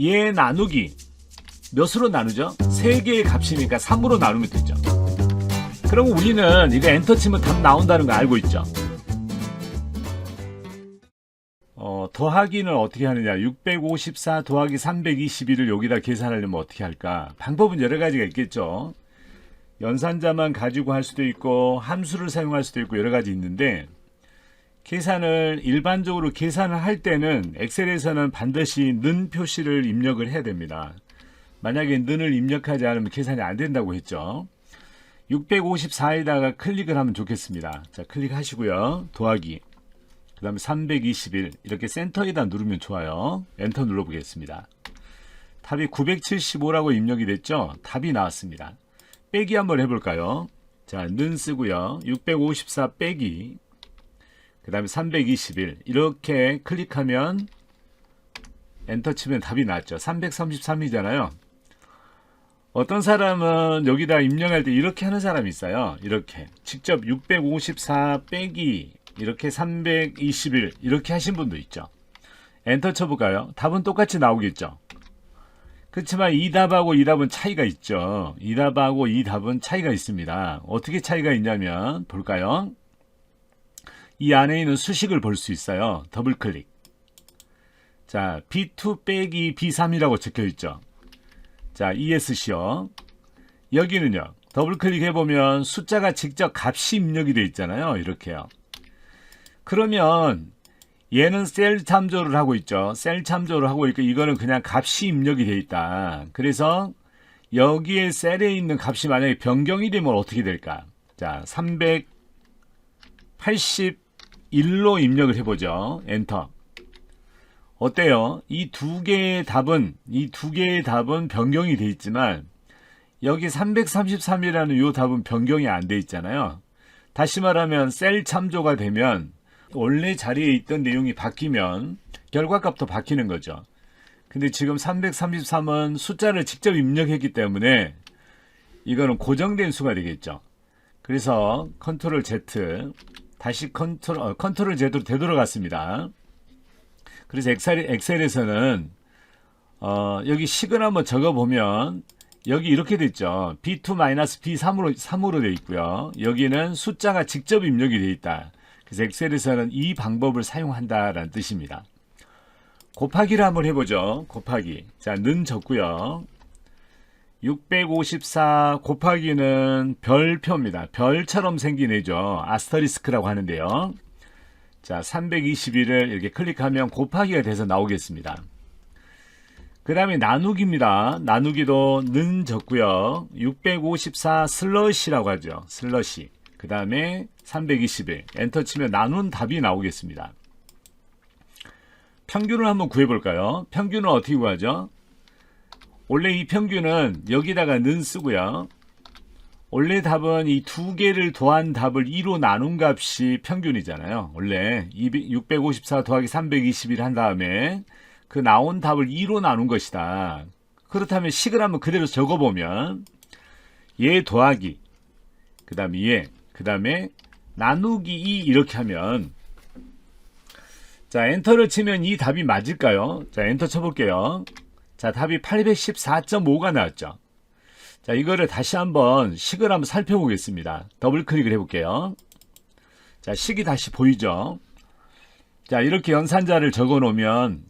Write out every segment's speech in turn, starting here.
얘 나누기 몇으로 나누죠? 3개의 값이니까 3으로 나누면 되죠. 그럼 우리는 이거 엔터 치면 답 나온다는 거 알고 있죠? 더하기는 어떻게 하느냐? 654 더하기 321을 여기다 계산하려면 어떻게 할까? 방법은 여러 가지가 있겠죠. 연산자만 가지고 할 수도 있고 함수를 사용할 수도 있고 여러 가지 있는데, 계산을 일반적으로 계산을 할 때는 엑셀에서는 반드시 는 표시를 입력을 해야 됩니다. 만약에 는을 입력하지 않으면 계산이 안 된다고 했죠. 654에다가 클릭을 하면 좋겠습니다. 자, 클릭하시고요. 더하기 그 다음에 321 이렇게 센터에다 누르면 좋아요. 엔터 눌러보겠습니다. 답이 975라고 입력이 됐죠. 답이 나왔습니다. 빼기 한번 해볼까요? 자, 는 쓰고요. 654 빼기 그 다음에 321 이렇게 클릭하면 엔터 치면 답이 나왔죠. 333이잖아요. 어떤 사람은 여기다 입력할 때 이렇게 하는 사람이 있어요. 이렇게 직접 654 빼기 이렇게 321 이렇게 하신 분도 있죠. 엔터 쳐볼까요? 답은 똑같이 나오겠죠. 그렇지만 이 답하고 이 답은 차이가 있죠. 이 답하고 이 답은 차이가 있습니다. 어떻게 차이가 있냐면 볼까요? 이 안에 있는 수식을 볼 수 있어요. 더블 클릭. 자, B2 빼기 B3이라고 적혀 있죠. 자, ESC요. 여기는요. 더블 클릭해보면 숫자가 직접 값이 입력이 되어 있잖아요. 이렇게요. 그러면 얘는 셀 참조를 하고 있죠. 셀 참조를 하고 있고 이거는 그냥 값이 입력이 되어 있다. 그래서 여기에 셀에 있는 값이 만약에 변경이 되면 어떻게 될까? 자, 381로 입력을 해보죠. 엔터. 어때요? 이 두 개의 답은 변경이 되어 있지만 여기 333이라는 이 답은 변경이 안 되어 있잖아요. 다시 말하면 셀 참조가 되면 원래 자리에 있던 내용이 바뀌면 결과값도 바뀌는 거죠. 근데 지금 333은 숫자를 직접 입력했기 때문에 이거는 고정된 수가 되겠죠. 그래서 컨트롤 Z 다시 컨트롤 Z로 되돌아갔습니다. 그래서 엑셀에서는 여기 식을 한번 적어보면 여기 이렇게 됐죠. B2-B3으로 되어 있고요. 여기는 숫자가 직접 입력이 되어 있다. 그래서 엑셀에서는 이 방법을 사용한다라는 뜻입니다. 곱하기를 한번 해보죠. 곱하기. 자, 는 적고요. 654 곱하기는 별표입니다. 별처럼 생긴 애죠. 아스터리스크라고 하는데요. 자, 321을 이렇게 클릭하면 곱하기가 돼서 나오겠습니다. 그 다음에 나누기입니다. 나누기도 는 적고요. 654 슬러시라고 하죠. 슬러시. 그 다음에 321 엔터 치면 나눈 답이 나오겠습니다. 평균을 한번 구해볼까요? 평균은 어떻게 구하죠? 원래 이 평균은 여기다가 는 쓰고요. 원래 답은 이 두 개를 더한 답을 2로 나눈 값이 평균이잖아요. 원래 654 더하기 321 한 다음에 그 나온 답을 2로 나눈 것이다. 그렇다면 식을 한번 그대로 적어보면 얘 더하기 그 다음에 얘 그 다음에 나누기 2 이렇게 하면 자, 엔터를 치면 이 답이 맞을까요? 자, 엔터 쳐볼게요. 자, 답이 814.5가 나왔죠. 자, 이거를 다시 한번 식을 한번 살펴보겠습니다. 더블 클릭을 해볼게요. 자, 식이 다시 보이죠? 자, 이렇게 연산자를 적어 놓으면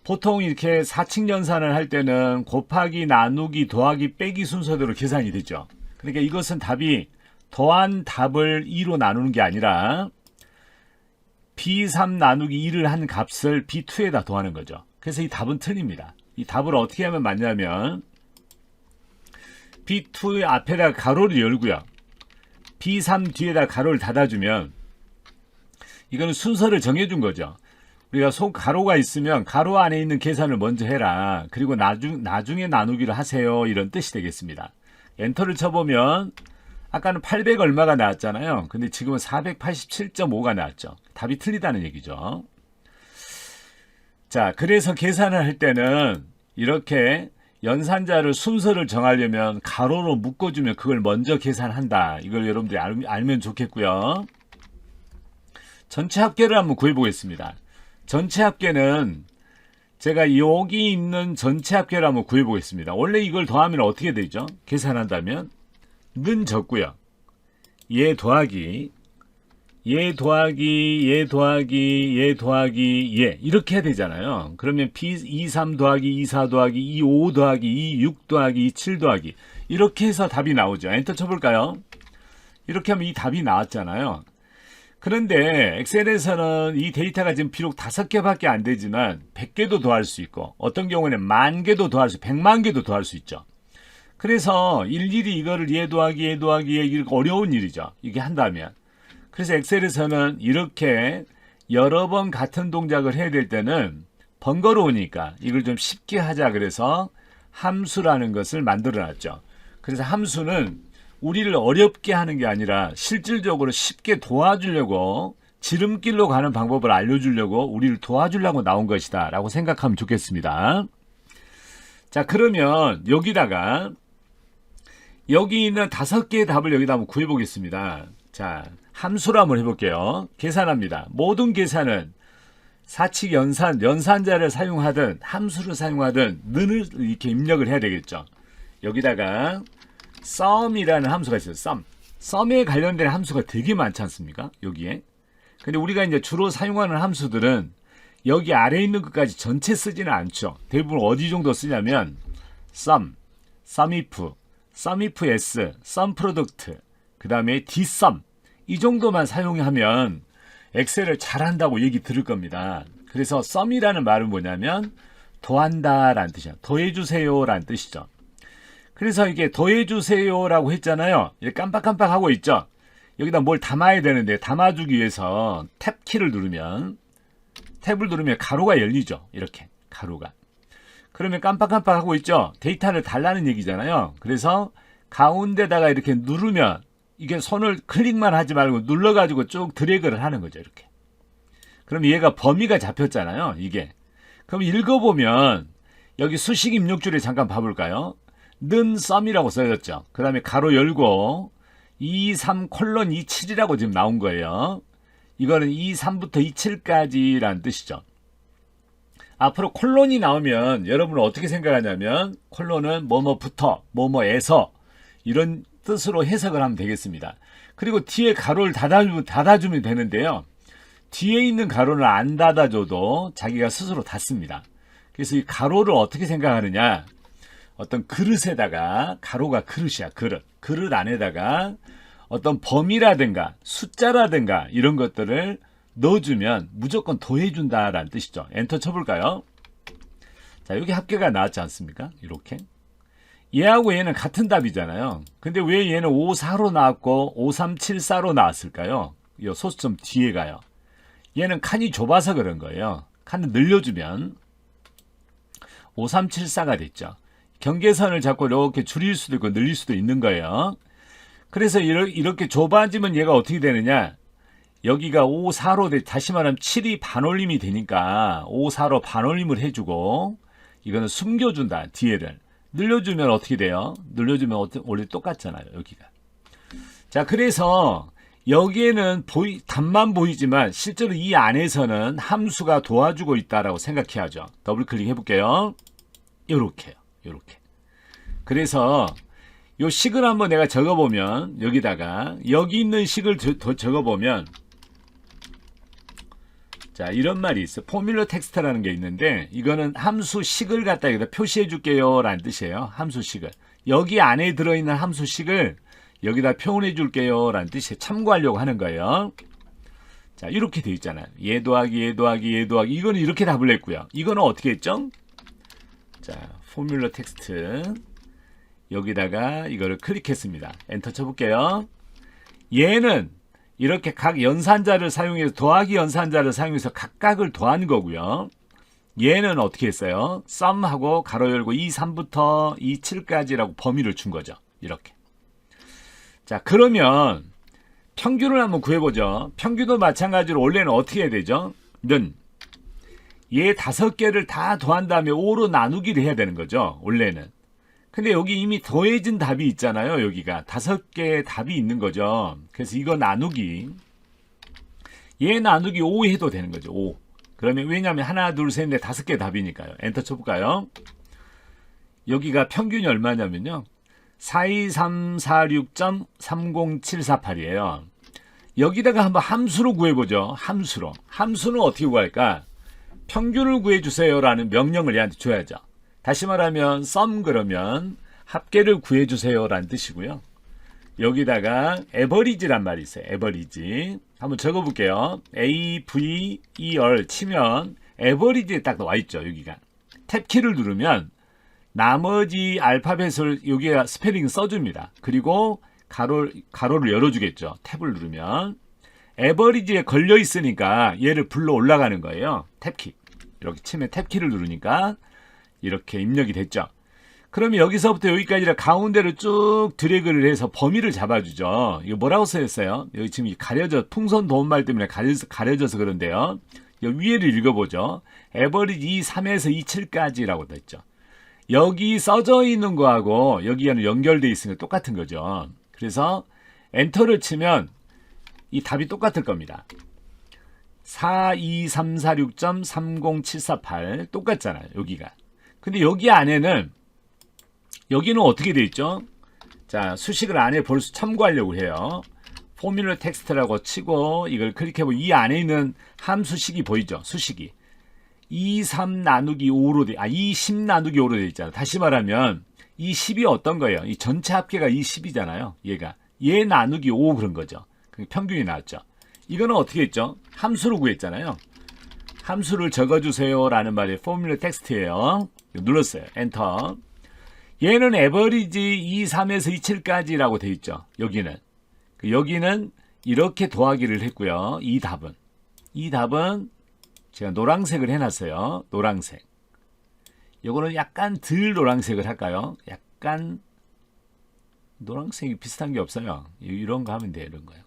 보통 이렇게 4층 연산을 할 때는 곱하기, 나누기, 더하기, 빼기 순서대로 계산이 되죠. 그러니까 이것은 답이 더한 답을 2로 나누는 게 아니라 B3 나누기 2를 한 값을 B2에다 더하는 거죠. 그래서 이 답은 틀립니다. 이 답을 어떻게 하면 맞냐면 B2 앞에다 가로를 열고요. B3 뒤에다 가로를 닫아주면 이거는 순서를 정해준 거죠. 우리가 가로가 있으면 가로 안에 있는 계산을 먼저 해라. 그리고 나중에 나누기를 하세요. 이런 뜻이 되겠습니다. 엔터를 쳐보면 아까는 800 얼마가 나왔잖아요. 근데 지금은 487.5가 나왔죠. 답이 틀리다는 얘기죠. 자, 그래서 계산을 할 때는 이렇게 연산자를 순서를 정하려면 가로로 묶어주면 그걸 먼저 계산한다. 이걸 여러분들이 알면 좋겠고요. 전체 합계를 한번 구해보겠습니다. 전체 합계는 제가 여기 있는 전체 합계를 한번 구해보겠습니다. 원래 이걸 더하면 어떻게 되죠? 계산한다면 는 적고요. 얘 더하기 얘 더하기 얘 더하기 얘 더하기 얘 이렇게 해야 되잖아요. 그러면 B23 더하기 24 더하기 25 더하기 26 더하기 27 더하기 이렇게 해서 답이 나오죠. 엔터 쳐볼까요? 이렇게 하면 이 답이 나왔잖아요. 그런데 엑셀에서는 이 데이터가 지금 비록 5개밖에 안 되지만 100개도 더할 수 있고 어떤 경우에는 10,000개도 더할 수 100만 개도 더할 수 있죠. 그래서 일일이 이거를 얘 더하기 얘 더하기 얘 이렇게 어려운 일이죠. 이게 한다면. 그래서 엑셀에서는 이렇게 여러 번 같은 동작을 해야 될 때는 번거로우니까 이걸 좀 쉽게 하자 그래서 함수라는 것을 만들어 놨죠. 그래서 함수는 우리를 어렵게 하는 게 아니라 실질적으로 쉽게 도와주려고 지름길로 가는 방법을 알려주려고 우리를 도와주려고 나온 것이다 라고 생각하면 좋겠습니다. 자, 그러면 여기다가 여기 있는 5개의 답을 여기다 한번 구해 보겠습니다. 자, 함수로 한번 해볼게요. 계산합니다. 모든 계산은 사칙 연산자를 사용하든 함수를 사용하든 는을 이렇게 입력을 해야 되겠죠. 여기다가 sum이라는 함수가 있어요. sum에 관련된 함수가 되게 많지 않습니까? 여기에. 근데 우리가 이제 주로 사용하는 함수들은 여기 아래에 있는 것까지 전체 쓰지는 않죠. 대부분 어디 정도 쓰냐면 sumif, sumifs, sumproduct, 그 다음에 dsum 이 정도만 사용하면 엑셀을 잘한다고 얘기 들을 겁니다. 그래서 sum이라는 말은 뭐냐면 더한다 라는 뜻이야. 더해주세요 라는 뜻이죠. 그래서 이게 더해주세요 라고 했잖아요. 깜빡깜빡 하고 있죠. 여기다 뭘 담아야 되는데 담아주기 위해서 탭키를 누르면 탭을 누르면 가로가 열리죠. 이렇게 가로가. 그러면 깜빡깜빡 하고 있죠. 데이터를 달라는 얘기잖아요. 그래서 가운데다가 이렇게 누르면 이게 손을 클릭만 하지 말고 눌러가지고 쭉 드래그를 하는 거죠. 이렇게. 그럼 얘가 범위가 잡혔잖아요. 이게. 그럼 읽어보면 여기 수식 입력줄에 잠깐 봐볼까요? 는 sum이라고 써졌죠. 그 다음에 가로 열고 23:27이라고 지금 나온 거예요. 이거는 23부터 27까지라는 뜻이죠. 앞으로 콜론이 나오면 여러분은 어떻게 생각하냐면 콜론은 뭐뭐부터 뭐뭐에서 이런 뜻으로 해석을 하면 되겠습니다. 그리고 뒤에 가로를 닫아주면 되는데요. 뒤에 있는 가로는 안 닫아줘도 자기가 스스로 닫습니다. 그래서 이 가로를 어떻게 생각하느냐, 어떤 그릇에다가, 가로가 그릇이야. 그릇 안에다가 어떤 범위라든가 숫자라든가 이런 것들을 넣어주면 무조건 더해준다라는 뜻이죠. 엔터 쳐볼까요? 자, 여기 합계가 나왔지 않습니까? 이렇게. 얘하고 얘는 같은 답이잖아요. 근데 왜 얘는 54로 나왔고 5374로 나왔을까요? 이 소수점 뒤에 가요. 얘는 칸이 좁아서 그런 거예요. 칸을 늘려주면 5374가 됐죠. 경계선을 잡고 이렇게 줄일 수도 있고 늘릴 수도 있는 거예요. 그래서 이렇게 좁아지면 얘가 어떻게 되느냐, 여기가 54로 다시 말하면 7이 반올림이 되니까 54로 반올림을 해주고 이거는 숨겨준다. 뒤에를 늘려주면 어떻게 돼요? 늘려주면 원래 똑같잖아요. 여기가. 자, 그래서 여기에는 답만 보이지만 실제로 이 안에서는 함수가 도와주고 있다라고 생각해야죠. 더블 클릭 해볼게요. 요렇게요. 요렇게. 그래서 요 식을 한번 내가 적어보면 여기다가 여기 있는 식을 더 적어보면, 자, 이런 말이 있어. 포뮬러 텍스트라는 게 있는데 이거는 함수식을 갖다 여기다 표시해 줄게요 라는 뜻이에요. 함수식을. 여기 안에 들어있는 함수식을 여기다 표현해 줄게요 라는 뜻이 참고하려고 하는 거예요. 자, 이렇게 돼 있잖아요. 얘 더하기 얘 더하기 얘 더하기. 이거는 이렇게 답을 냈고요. 이거는 어떻게 했죠? 자, 포뮬러 텍스트 여기다가 이거를 클릭했습니다. 엔터 쳐볼게요. 얘는 이렇게 각 연산자를 사용해서 더하기 연산자를 사용해서 각각을 더한 거고요. 얘는 어떻게 했어요? sum하고 가로 열고 23부터 27까지라고 범위를 준 거죠. 이렇게. 자, 그러면 평균을 한번 구해보죠. 평균도 마찬가지로 원래는 어떻게 해야 되죠? 는 얘 5개를 다 더한 다음에 5로 나누기를 해야 되는 거죠. 원래는. 근데 여기 이미 더해진 답이 있잖아요. 여기가 5개의 답이 있는 거죠. 그래서 이거 나누기, 얘 나누기 5 해도 되는 거죠. 5. 그러면 왜냐하면 하나, 둘, 셋, 넷, 5개 답이니까요. 엔터 쳐볼까요? 여기가 평균이 얼마냐면요. 42346.30748이에요. 여기다가 한번 함수로 구해보죠. 함수로. 함수는 어떻게 구할까? 평균을 구해주세요라는 명령을 얘한테 줘야죠. 다시 말하면 sum 그러면 합계를 구해주세요라는 뜻이고요. 여기다가 average란 말이 있어요. average. 한번 적어볼게요. AVER 치면 average에 딱 나와 있죠. 여기가. 탭키를 누르면 나머지 알파벳을 여기에 스펠링 써줍니다. 그리고 가로를 열어주겠죠. 탭을 누르면 average에 걸려 있으니까 얘를 불러 올라가는 거예요. 탭키. 이렇게 치면 탭키를 누르니까 이렇게 입력이 됐죠. 그러면 여기서부터 여기까지를 가운데로 쭉 드래그를 해서 범위를 잡아주죠. 이거 뭐라고 써있어요? 여기 지금 풍선 도움말 때문에 가려져서 그런데요. 여기 위에를 읽어보죠. average 23에서 27까지라고 됐죠. 여기 써져 있는 거하고 여기에는 연결되어 있으니까 똑같은 거죠. 그래서 엔터를 치면 이 답이 똑같을 겁니다. 42346.30748 똑같잖아요. 여기가. 근데 여기 안에는 여기는 어떻게 돼 있죠? 자, 수식을 안에 참고하려고 해요. 포뮬러 텍스트라고 치고 이걸 클릭해보면 이 안에 있는 함수식이 보이죠? 수식이. 23 나누기 5로 20 나누기 5로 돼 있잖아요. 다시 말하면 이 10이 어떤 거예요? 이 전체 합계가 이 10이잖아요. 얘 나누기 5 그런 거죠. 평균이 나왔죠. 이거는 어떻게 했죠? 함수로 구했잖아요. 함수를 적어주세요 라는 말이 포뮬러 텍스트예요. 눌렀어요. 엔터. 얘는 에버리지 23에서 27까지라고 돼 있죠. 여기는 이렇게 더하기를 했고요. 이 답은 제가 노란색을 해놨어요. 노란색. 요거는 약간 덜 노란색을 할까요? 약간 노란색이 비슷한 게 없어요. 이런 거 하면 돼요. 이런 거요.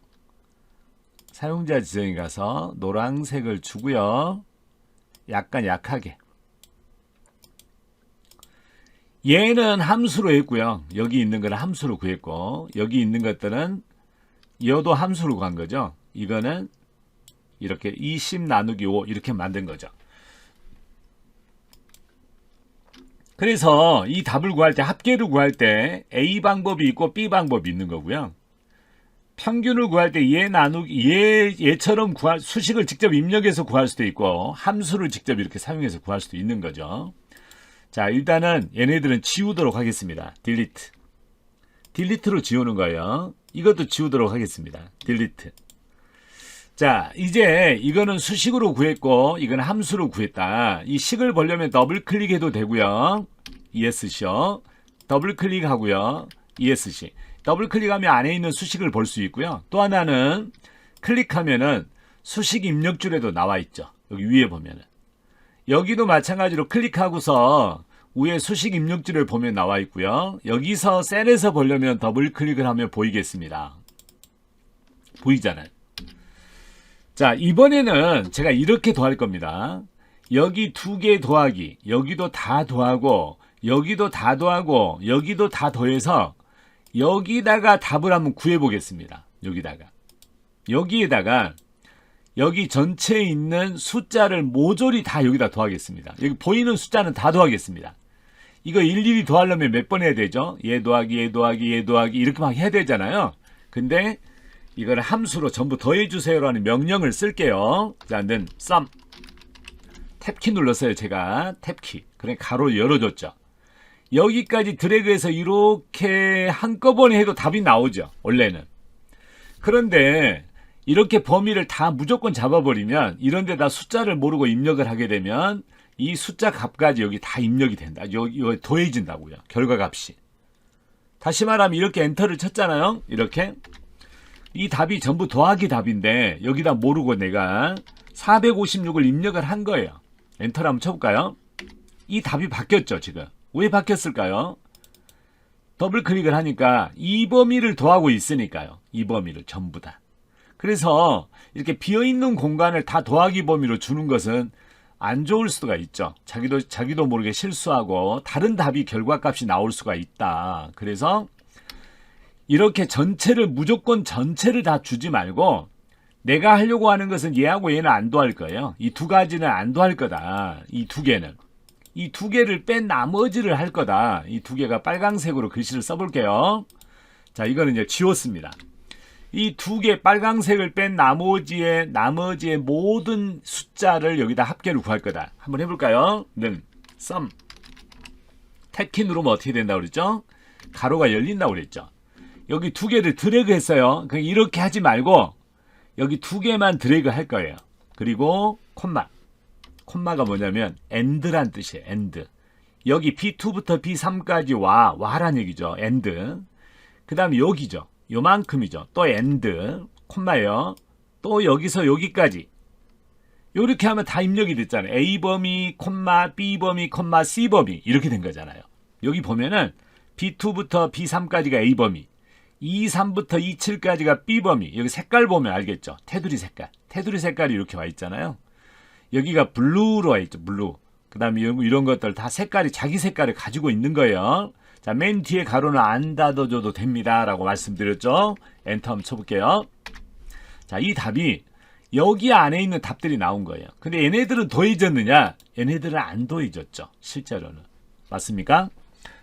사용자 지정에 가서 노란색을 주고요. 약간 약하게. 얘는 함수로 했고요. 여기 있는 거는 함수로 구했고 여기 있는 것들은 얘도 함수로 구한 거죠. 이거는 이렇게 20 나누기 5 이렇게 만든 거죠. 그래서 이 답을 구할 때 합계를 구할 때 A 방법이 있고 B 방법이 있는 거고요. 평균을 구할 때 얘처럼 수식을 직접 입력해서 구할 수도 있고 함수를 직접 이렇게 사용해서 구할 수도 있는 거죠. 자, 일단은 얘네들은 지우도록 하겠습니다. 딜리트로 지우는 거예요. 이것도 지우도록 하겠습니다. 딜리트. 자, 이제 이거는 수식으로 구했고 이건 함수로 구했다. 이 식을 보려면 더블 클릭해도 되고요. ESC요. 더블 클릭하고요. ESC. 더블 클릭하면 안에 있는 수식을 볼 수 있고요. 또 하나는 클릭하면은 수식 입력줄에도 나와 있죠. 여기 위에 보면은. 여기도 마찬가지로 클릭하고서 위에 수식 입력줄을 보면 나와 있고요. 여기서 셀에서 보려면 더블 클릭을 하면 보이겠습니다. 보이잖아요. 자, 이번에는 제가 이렇게 더할 겁니다. 여기 2개 더하기, 여기도 다 더하고, 여기도 다 더하고, 여기도 다 더해서 여기다가 답을 한번 구해 보겠습니다. 여기에다가 여기 전체에 있는 숫자를 모조리 다 여기다 더하겠습니다. 여기 보이는 숫자는 다 더하겠습니다. 이거 일일이 더하려면 몇 번 해야 되죠? 얘 더하기, 얘 더하기, 얘 더하기 이렇게 막 해야 되잖아요. 근데 이거를 함수로 전부 더해주세요라는 명령을 쓸게요. 자, 는 sum 탭키 눌렀어요. 제가 탭키. 그래 가로 열어줬죠. 여기까지 드래그해서 이렇게 한꺼번에 해도 답이 나오죠. 원래는. 그런데 이렇게 범위를 다 무조건 잡아버리면 이런 데다 숫자를 모르고 입력을 하게 되면 이 숫자 값까지 여기 다 입력이 된다. 여기 더해진다고요. 결과값이. 다시 말하면 이렇게 엔터를 쳤잖아요. 이렇게. 이 답이 전부 더하기 답인데 여기다 모르고 내가 456을 입력을 한 거예요. 엔터를 한번 쳐볼까요? 이 답이 바뀌었죠. 지금. 왜 바뀌었을까요? 더블 클릭을 하니까 이 범위를 더하고 있으니까요. 이 범위를 전부 다. 그래서 이렇게 비어있는 공간을 다 더하기 범위로 주는 것은 안 좋을 수가 있죠. 자기도 모르게 실수하고 다른 답이 결과값이 나올 수가 있다. 그래서 이렇게 무조건 전체를 다 주지 말고 내가 하려고 하는 것은 얘하고 얘는 안 더할 거예요. 이 두 가지는 안 더할 거다. 이 두 개는. 이 두 개를 뺀 나머지를 할 거다. 이 두 개가 빨강색으로 글씨를 써볼게요. 자, 이거는 이제 지웠습니다. 이 두 개 빨강색을 뺀 나머지의 모든 숫자를 여기다 합계를 구할 거다. 한번 해볼까요? 는, sum. 탭키 누르면 어떻게 된다고 그랬죠? 가로가 열린다고 그랬죠. 여기 두 개를 드래그 했어요. 그냥 이렇게 하지 말고 여기 두 개만 드래그 할 거예요. 그리고 콤마. 콤마가 뭐냐면 end란 뜻이에요. end. 여기 B2부터 B3까지 와란 얘기죠. end. 그 다음에 여기죠. 요만큼이죠. 또 end. 콤마예요. 또 여기서 여기까지. 요렇게 하면 다 입력이 됐잖아요. A 범위, 콤마, B 범위, 콤마, C 범위. 이렇게 된 거잖아요. 여기 보면은 B2부터 B3까지가 A 범위. 23부터 27까지가 B 범위. 여기 색깔 보면 알겠죠? 테두리 색깔. 테두리 색깔이 이렇게 와 있잖아요. 여기가 블루로 와 있죠. 블루. 그 다음에 이런 것들 다 색깔이 자기 색깔을 가지고 있는 거예요. 자, 맨 뒤에 가로는 안 닫아줘도 됩니다. 라고 말씀드렸죠. 엔터 한번 쳐볼게요. 자, 이 답이 여기 안에 있는 답들이 나온 거예요. 근데 얘네들은 더해졌느냐? 얘네들은 안 더해졌죠. 실제로는. 맞습니까?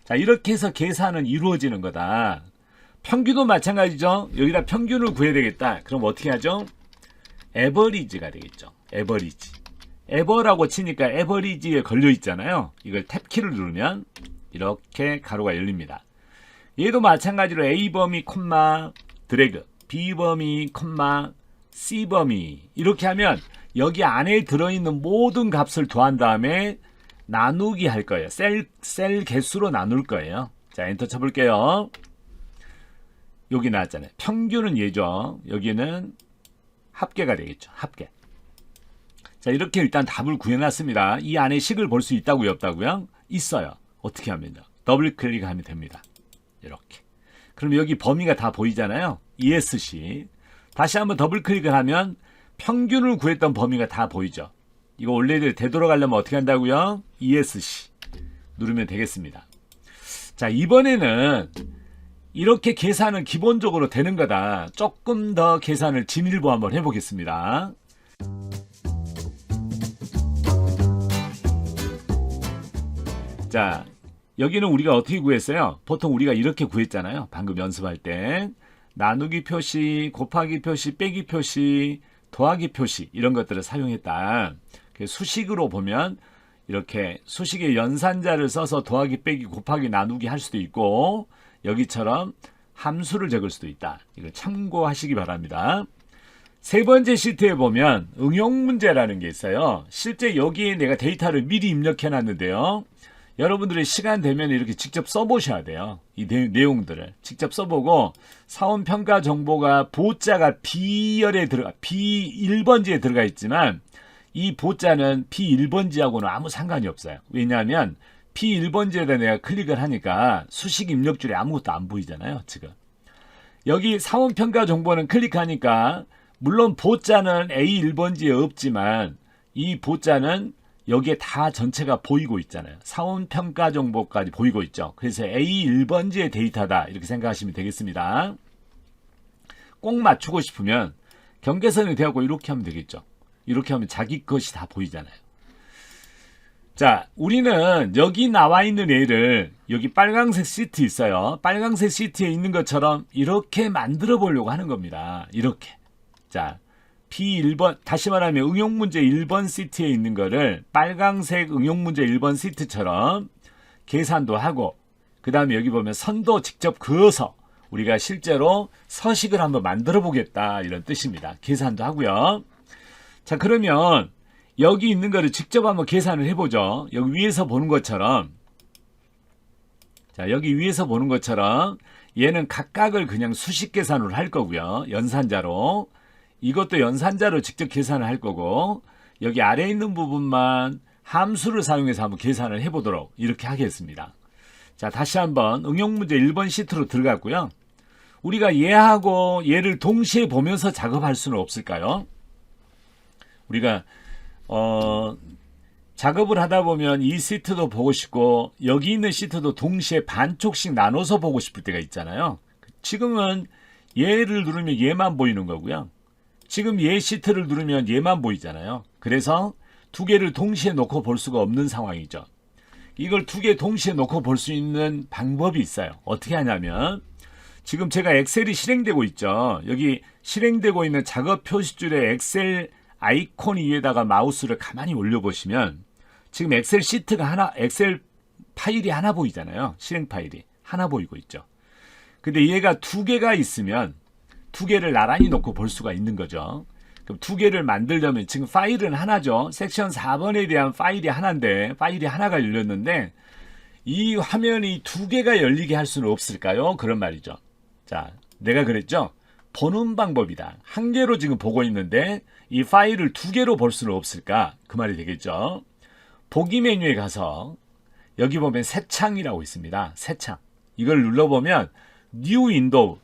자, 이렇게 해서 계산은 이루어지는 거다. 평균도 마찬가지죠. 여기다 평균을 구해야 되겠다. 그럼 어떻게 하죠? 에버리지가 되겠죠. 에버리지. 에버라고 치니까 에버리지에 걸려 있잖아요. 이걸 탭키를 누르면 이렇게 가로가 열립니다. 얘도 마찬가지로 A 범위 콤마 드래그, B 범위 콤마 C 범위 이렇게 하면 여기 안에 들어있는 모든 값을 더한 다음에 나누기 할 거예요. 셀 개수로 나눌 거예요. 자, 엔터 쳐볼게요. 여기 나왔잖아요. 평균은 얘죠. 여기는 합계가 되겠죠. 합계. 자, 이렇게 일단 답을 구해놨습니다. 이 안에 식을 볼 수 있다고요? 없다고요? 있어요. 어떻게 하면요? 더블 클릭하면 됩니다. 이렇게. 그럼 여기 범위가 다 보이잖아요. ESC. 다시 한번 더블 클릭을 하면 평균을 구했던 범위가 다 보이죠. 이거 원래대로 되돌아가려면 어떻게 한다고요? ESC. 누르면 되겠습니다. 자, 이번에는 이렇게 계산은 기본적으로 되는 거다. 조금 더 계산을 진일보 한번 해보겠습니다. 자, 여기는 우리가 어떻게 구했어요? 보통 우리가 이렇게 구했잖아요. 방금 연습할 때. 나누기 표시, 곱하기 표시, 빼기 표시, 더하기 표시 이런 것들을 사용했다. 수식으로 보면 이렇게 수식의 연산자를 써서 더하기, 빼기, 곱하기, 나누기 할 수도 있고 여기처럼 함수를 적을 수도 있다. 이걸 참고하시기 바랍니다. 세 번째 시트에 보면 응용 문제라는 게 있어요. 실제 여기에 내가 데이터를 미리 입력해 놨는데요. 여러분들이 시간 되면 이렇게 직접 써보셔야 돼요. 이 내용들을 직접 써보고 사원평가 정보가 보자가 B1번지에 들어가 있지만 이 보자는 B1번지하고는 아무 상관이 없어요. 왜냐하면 B1번지에다 내가 클릭을 하니까 수식 입력줄에 아무것도 안 보이잖아요. 지금 여기 사원평가 정보는 클릭하니까 물론 보자는 A1번지에 없지만 이 보자는 여기에 다 전체가 보이고 있잖아요. 사원평가 정보까지 보이고 있죠. 그래서 A1번지의 데이터다 이렇게 생각하시면 되겠습니다. 꼭 맞추고 싶으면 경계선을 대하고 이렇게 하면 되겠죠. 이렇게 하면 자기 것이 다 보이잖아요. 자, 우리는 여기 나와 있는 애를 여기 빨강색 시트 있어요. 빨강색 시트에 있는 것처럼 이렇게 만들어 보려고 하는 겁니다. 이렇게. 자, B1번, 다시 말하면 응용문제 1번 시트에 있는 거를 빨강색 응용문제 1번 시트처럼 계산도 하고 그 다음에 여기 보면 선도 직접 그어서 우리가 실제로 서식을 한번 만들어 보겠다 이런 뜻입니다. 계산도 하고요. 자, 그러면 여기 있는 거를 직접 한번 계산을 해보죠. 여기 위에서 보는 것처럼 자, 여기 위에서 보는 것처럼 얘는 각각을 그냥 수식 계산으로 할 거고요. 연산자로 이것도 연산자로 직접 계산을 할 거고 여기 아래에 있는 부분만 함수를 사용해서 한번 계산을 해보도록 이렇게 하겠습니다. 자, 다시 한번 응용문제 1번 시트로 들어갔고요. 우리가 얘하고 얘를 동시에 보면서 작업할 수는 없을까요? 우리가 작업을 하다 보면 이 시트도 보고 싶고 여기 있는 시트도 동시에 반쪽씩 나눠서 보고 싶을 때가 있잖아요. 지금은 얘를 누르면 얘만 보이는 거고요. 지금 얘 시트를 누르면 얘만 보이잖아요. 그래서 두 개를 동시에 놓고 볼 수가 없는 상황이죠. 이걸 두 개 동시에 놓고 볼 수 있는 방법이 있어요. 어떻게 하냐면 지금 제가 엑셀이 실행되고 있죠. 여기 실행되고 있는 작업 표시줄에 엑셀 아이콘 위에다가 마우스를 가만히 올려보시면 지금 엑셀 시트가 하나, 엑셀 파일이 하나 보이잖아요. 실행 파일이 하나 보이고 있죠. 근데 얘가 두 개가 있으면 두 개를 나란히 놓고 볼 수가 있는 거죠. 그럼 두 개를 만들려면 지금 파일은 하나죠. 섹션 4번에 대한 파일이 하나인데 파일이 하나가 열렸는데 이 화면이 두 개가 열리게 할 수는 없을까요? 그런 말이죠. 자, 내가 그랬죠. 보는 방법이다. 한 개로 지금 보고 있는데 이 파일을 두 개로 볼 수는 없을까? 그 말이 되겠죠. 보기 메뉴에 가서 여기 보면 새 창이라고 있습니다. 새 창. 이걸 눌러보면 뉴 윈도우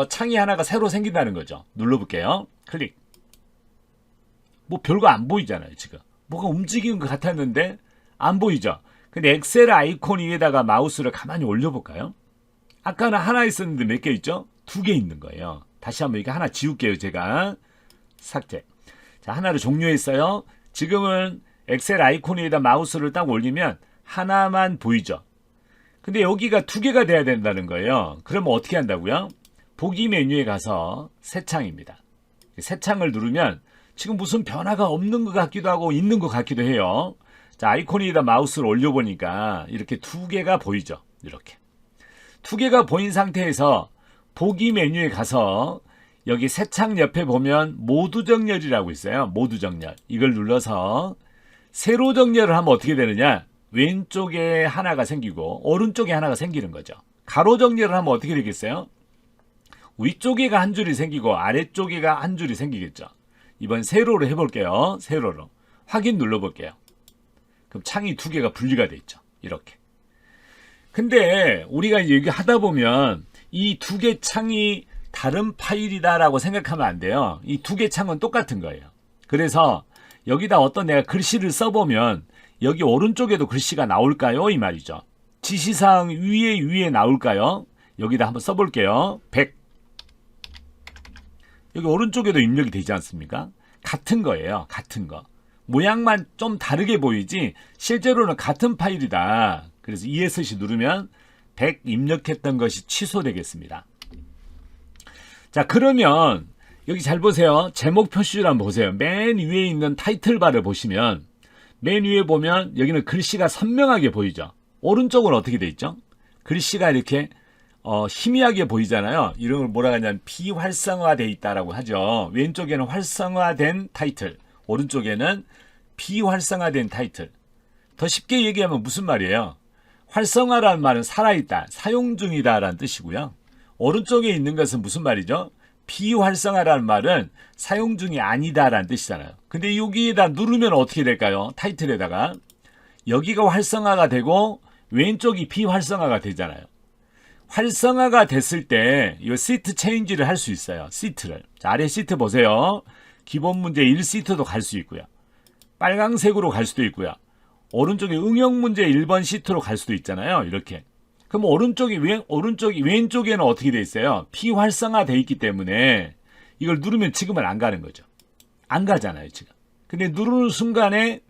창이 하나가 새로 생긴다는 거죠. 눌러볼게요. 클릭. 뭐 별거 안 보이잖아요. 지금 뭐가 움직이는 것 같았는데 안 보이죠. 근데 엑셀 아이콘 위에다가 마우스를 가만히 올려볼까요? 아까는 하나 있었는데 몇 개 있죠? 두 개 있는 거예요. 다시 한번 이거 하나 지울게요. 제가 삭제. 자, 하나를 종료했어요. 지금은 엑셀 아이콘 위에다 마우스를 딱 올리면 하나만 보이죠. 근데 여기가 두 개가 돼야 된다는 거예요. 그러면 어떻게 한다고요? 보기 메뉴에 가서 새 창입니다. 새 창을 누르면 지금 무슨 변화가 없는 것 같기도 하고 있는 것 같기도 해요. 자, 아이콘 위에다 마우스를 올려보니까 이렇게 두 개가 보이죠. 이렇게. 두 개가 보인 상태에서 보기 메뉴에 가서 여기 새 창 옆에 보면 모두 정렬이라고 있어요. 모두 정렬. 이걸 눌러서 세로 정렬을 하면 어떻게 되느냐? 왼쪽에 하나가 생기고 오른쪽에 하나가 생기는 거죠. 가로 정렬을 하면 어떻게 되겠어요? 위쪽에가 한 줄이 생기고 아래쪽에가 한 줄이 생기겠죠. 이번 세로로 해볼게요. 세로로. 확인 눌러볼게요. 그럼 창이 두 개가 분리가 돼 있죠. 이렇게. 근데 우리가 이제 여기 하다 보면 이 두 개 창이 다른 파일이다라고 생각하면 안 돼요. 이 두 개 창은 똑같은 거예요. 그래서 여기다 어떤 내가 글씨를 써보면 여기 오른쪽에도 글씨가 나올까요? 이 말이죠. 지시사항 위에 나올까요? 여기다 한번 써볼게요. 100. 여기 오른쪽에도 입력이 되지 않습니까? 같은 거예요. 같은 거. 모양만 좀 다르게 보이지 실제로는 같은 파일이다. 그래서 ESC 누르면 100 입력했던 것이 취소되겠습니다. 자, 그러면 여기 잘 보세요. 제목 표시줄 한번 보세요. 맨 위에 있는 타이틀바를 보시면 맨 위에 보면 여기는 글씨가 선명하게 보이죠. 오른쪽은 어떻게 돼 있죠? 글씨가 이렇게 희미하게 보이잖아요. 이런 걸 뭐라 하냐면 비활성화되어 있다라고 하죠. 왼쪽에는 활성화된 타이틀, 오른쪽에는 비활성화된 타이틀. 더 쉽게 얘기하면 무슨 말이에요? 활성화라는 말은 살아있다, 사용 중이다라는 뜻이고요. 오른쪽에 있는 것은 무슨 말이죠? 비활성화라는 말은 사용 중이 아니다라는 뜻이잖아요. 근데 여기에다 누르면 어떻게 될까요? 타이틀에다가 여기가 활성화가 되고 왼쪽이 비활성화가 되잖아요. 활성화가 됐을 때 이 시트 체인지를 할 수 있어요. 시트를. 자, 아래 시트 보세요. 기본 문제 1시트도 갈 수 있고요. 빨강색으로 갈 수도 있고요. 오른쪽에 응용 문제 1번 시트로 갈 수도 있잖아요. 이렇게. 그럼 왼쪽에는 어떻게 돼 있어요? 비활성화돼 있기 때문에 이걸 누르면 지금은 안 가는 거죠. 안 가잖아요, 지금. 근데 누르는 순간에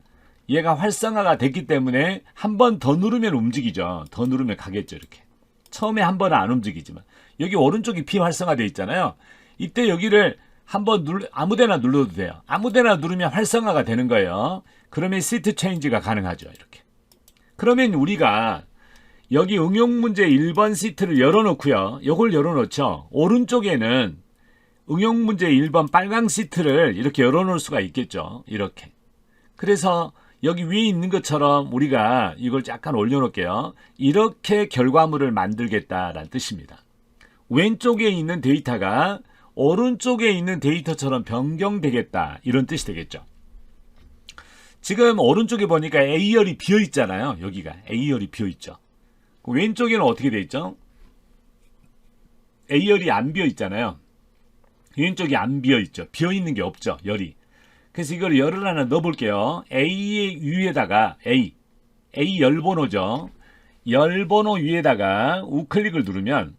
얘가 활성화가 됐기 때문에 한 번 더 누르면 움직이죠. 더 누르면 가겠죠, 이렇게. 처음에 한 번은 안 움직이지만 여기 오른쪽이 비활성화돼 있잖아요. 이때 여기를 한번 아무데나 눌러도 돼요. 아무데나 누르면 활성화가 되는 거예요. 그러면 시트 체인지가 가능하죠, 이렇게. 그러면 우리가 여기 응용 문제 1번 시트를 열어놓고요. 이걸 열어놓죠. 오른쪽에는 응용 문제 1번 빨강 시트를 이렇게 열어놓을 수가 있겠죠. 이렇게. 그래서 여기 위에 있는 것처럼 우리가 이걸 약간 올려놓을게요. 이렇게 결과물을 만들겠다라는 뜻입니다. 왼쪽에 있는 데이터가 오른쪽에 있는 데이터처럼 변경되겠다. 이런 뜻이 되겠죠. 지금 오른쪽에 보니까 A열이 비어있잖아요. 여기가 A열이 비어있죠. 왼쪽에는 어떻게 돼 있죠? A열이 안 비어있잖아요. 왼쪽이 안 비어있죠. 비어있는 게 없죠. 열이. 그래서 이걸 열을 하나 넣어볼게요. A의 위에다가 A 열번호죠. 열번호 위에다가 우클릭을 누르면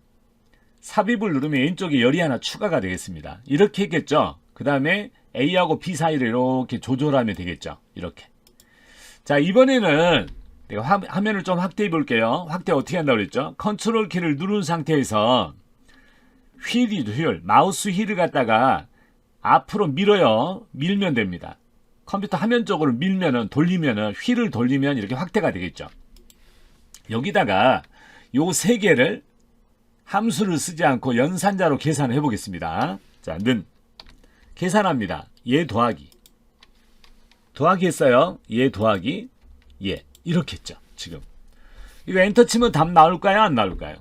삽입을 누르면 왼쪽에 열이 하나 추가가 되겠습니다. 이렇게 했겠죠. 그 다음에 A하고 B 사이를 이렇게 조절하면 되겠죠. 이렇게. 자, 이번에는 내가 화면을 좀 확대해 볼게요. 확대 어떻게 한다고 그랬죠? 컨트롤 키를 누른 상태에서 휠, 마우스 휠을 갖다가 앞으로 밀어요. 밀면 됩니다. 컴퓨터 화면 쪽으로 밀면은, 돌리면은, 휠을 돌리면 이렇게 확대가 되겠죠. 여기다가 요 세 개를 함수를 쓰지 않고 연산자로 계산을 해 보겠습니다. 자, 는 계산합니다. 얘 더하기 했어요. 얘 더하기 얘 이렇게 했죠. 지금 이거 엔터 치면 답 나올까요? 안 나올까요?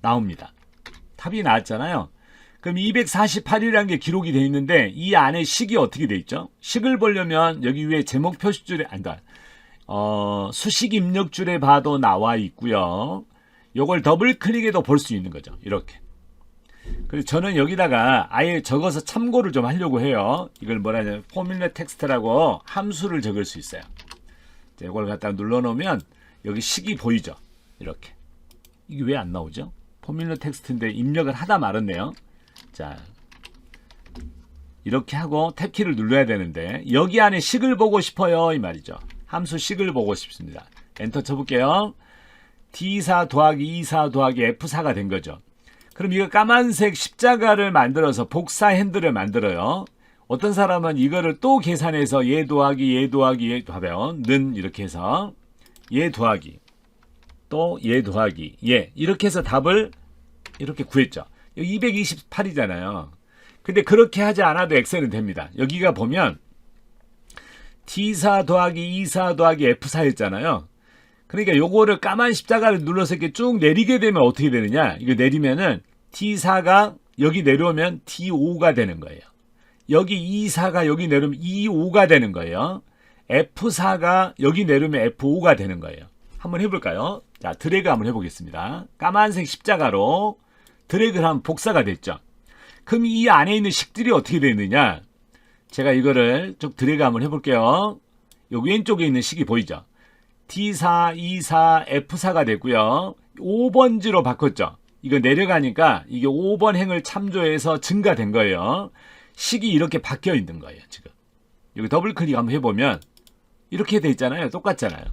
나옵니다. 답이 나왔잖아요. 그럼 248이라는 게 기록이 되어 있는데 이 안에 식이 어떻게 되어 있죠? 식을 보려면 여기 위에 제목 표시줄에 수식 입력줄에 봐도 나와 있고요. 요걸 더블 클릭해도 볼 수 있는 거죠. 이렇게. 그래서 저는 여기다가 아예 적어서 참고를 좀 하려고 해요. 이걸 뭐라 하냐면 포뮬러 텍스트라고 함수를 적을 수 있어요. 자, 이걸 갖다 눌러 놓으면 여기 식이 보이죠. 이렇게. 이게 왜 안 나오죠? 포뮬러 텍스트인데 입력을 하다 말았네요. 자, 이렇게 하고 탭키를 눌러야 되는데 여기 안에 식을 보고 싶어요. 이 말이죠. 함수 식을 보고 싶습니다. 엔터 쳐볼게요. D4 더하기 E4 더하기 F4가 된 거죠. 그럼 이거 까만색 십자가를 만들어서 복사 핸들을 만들어요. 어떤 사람은 이거를 또 계산해서 얘 더하기 얘 더하기 얘 하면 는 이렇게 해서 얘 더하기 또 얘 더하기 얘 이렇게 해서 답을 이렇게 구했죠. 여기 228이잖아요. 근데 그렇게 하지 않아도 엑셀은 됩니다. 여기가 보면 T4 더하기 E4 더하기 F4였잖아요. 그러니까 요거를 까만 십자가를 눌러서 이렇게 쭉 내리게 되면 어떻게 되느냐? 이거 내리면은 T4가 여기 내려오면 T5가 되는 거예요. 여기 E4가 여기 내려오면 E5가 되는 거예요. F4가 여기 내려오면 F5가 되는 거예요. 한번 해볼까요? 자, 드래그 한번 해보겠습니다. 까만색 십자가로 드래그를 하면 복사가 됐죠. 그럼 이 안에 있는 식들이 어떻게 되느냐? 제가 이거를 쭉 드래그 한번 해볼게요. 여기 왼쪽에 있는 식이 보이죠? D4, E4, F4가 됐고요. 5번지로 바꿨죠. 이거 내려가니까 이게 5번 행을 참조해서 증가된 거예요. 식이 이렇게 바뀌어 있는 거예요. 지금 여기 더블 클릭 한번 해보면 이렇게 돼 있잖아요. 똑같잖아요.